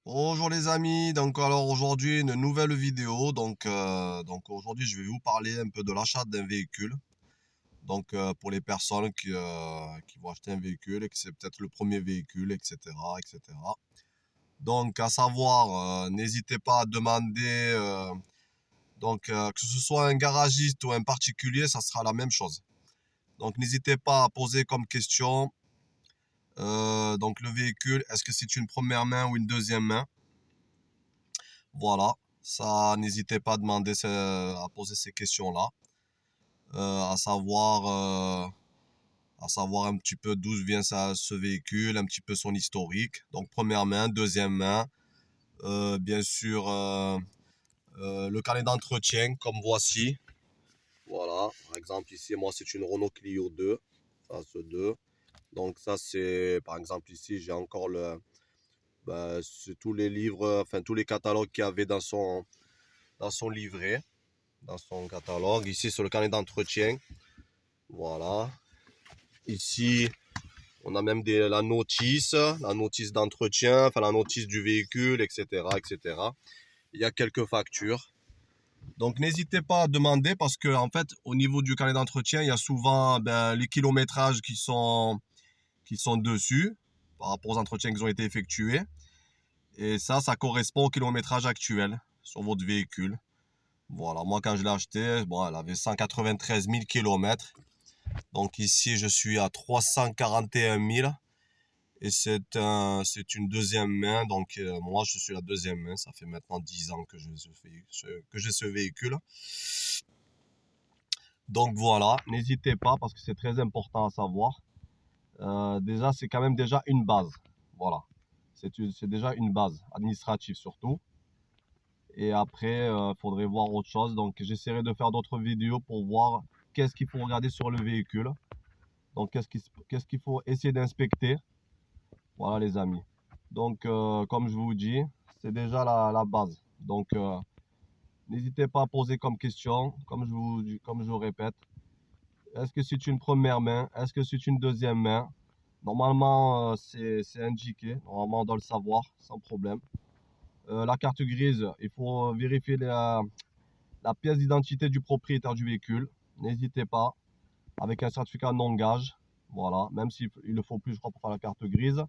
Bonjour les amis, donc alors aujourd'hui une nouvelle vidéo, donc aujourd'hui je vais vous parler un peu de l'achat d'un véhicule, pour les personnes qui vont acheter un véhicule et que c'est peut-être le premier véhicule, etc., etc. Donc à savoir, n'hésitez pas à demander, que ce soit un garagiste ou un particulier, ça sera la même chose. Donc n'hésitez pas à poser comme question, donc le véhicule, est-ce que c'est une première main ou une deuxième main? Voilà, ça, n'hésitez pas à à poser ces questions-là, à savoir, à savoir un petit peu d'où vient ce véhicule, un petit peu son historique. Donc première main, deuxième main, bien sûr le carnet d'entretien comme voici. Voilà, par exemple ici, moi c'est une Renault Clio 2, ça ce 2. Donc ça c'est, par exemple ici j'ai encore c'est tous les livres, enfin tous les catalogues qu'il y avait dans son livret. Dans son catalogue. Ici, sur le carnet d'entretien. Voilà. Ici, on a même la notice d'entretien, enfin la notice du véhicule, etc., etc. Il y a quelques factures. Donc, n'hésitez pas à demander parce que, en fait, au niveau du carnet d'entretien, il y a souvent les kilométrages qui sont dessus par rapport aux entretiens qui ont été effectués. Et ça correspond au kilométrage actuel sur votre véhicule. Voilà, moi quand je l'ai acheté, bon, elle avait 193 000 km. Donc ici, je suis à 341 000 et c'est une deuxième main. Donc moi, je suis la deuxième main. Ça fait maintenant 10 ans que j'ai ce véhicule. Donc voilà, n'hésitez pas parce que c'est très important à savoir. Déjà, c'est quand même déjà une base. Voilà, c'est déjà une base administrative surtout. Et après, faudrait voir autre chose. Donc j'essaierai de faire d'autres vidéos pour voir qu'est-ce qu'il faut regarder sur le véhicule. Donc qu'est-ce qu'il faut essayer d'inspecter. Voilà les amis. Donc comme je vous dis, c'est déjà la base. Donc n'hésitez pas à poser comme question, comme je vous répète. Est-ce que c'est une première main? Est-ce que c'est une deuxième main? Normalement, c'est indiqué. Normalement, on doit le savoir sans problème. La carte grise, il faut vérifier la pièce d'identité du propriétaire du véhicule. N'hésitez pas. Avec un certificat non-gage. Voilà. Même s'il le faut plus, je crois, pour faire la carte grise.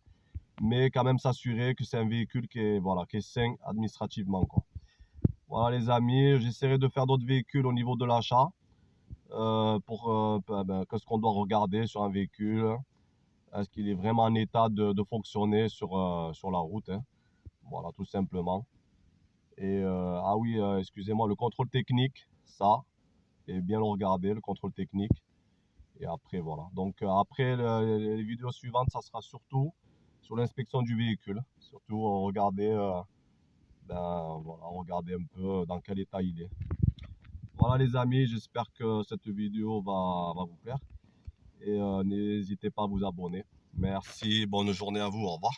Mais quand même s'assurer que c'est un véhicule qui est sain administrativement, quoi. Voilà les amis, j'essaierai de faire d'autres véhicules au niveau de l'achat pour qu'est-ce qu'on doit regarder sur un véhicule. Est-ce qu'il est vraiment en état de fonctionner sur la route, hein. Voilà, tout simplement. Et ah oui, excusez-moi, le contrôle technique, ça, et bien le regarder, le contrôle technique. Et après, voilà. Donc après, les vidéos suivantes, ça sera surtout sur l'inspection du véhicule. Surtout regarder, voilà, regarder un peu dans quel état il est. Voilà les amis, j'espère que cette vidéo va vous plaire. Et n'hésitez pas à vous abonner. Merci, bonne journée à vous, au revoir.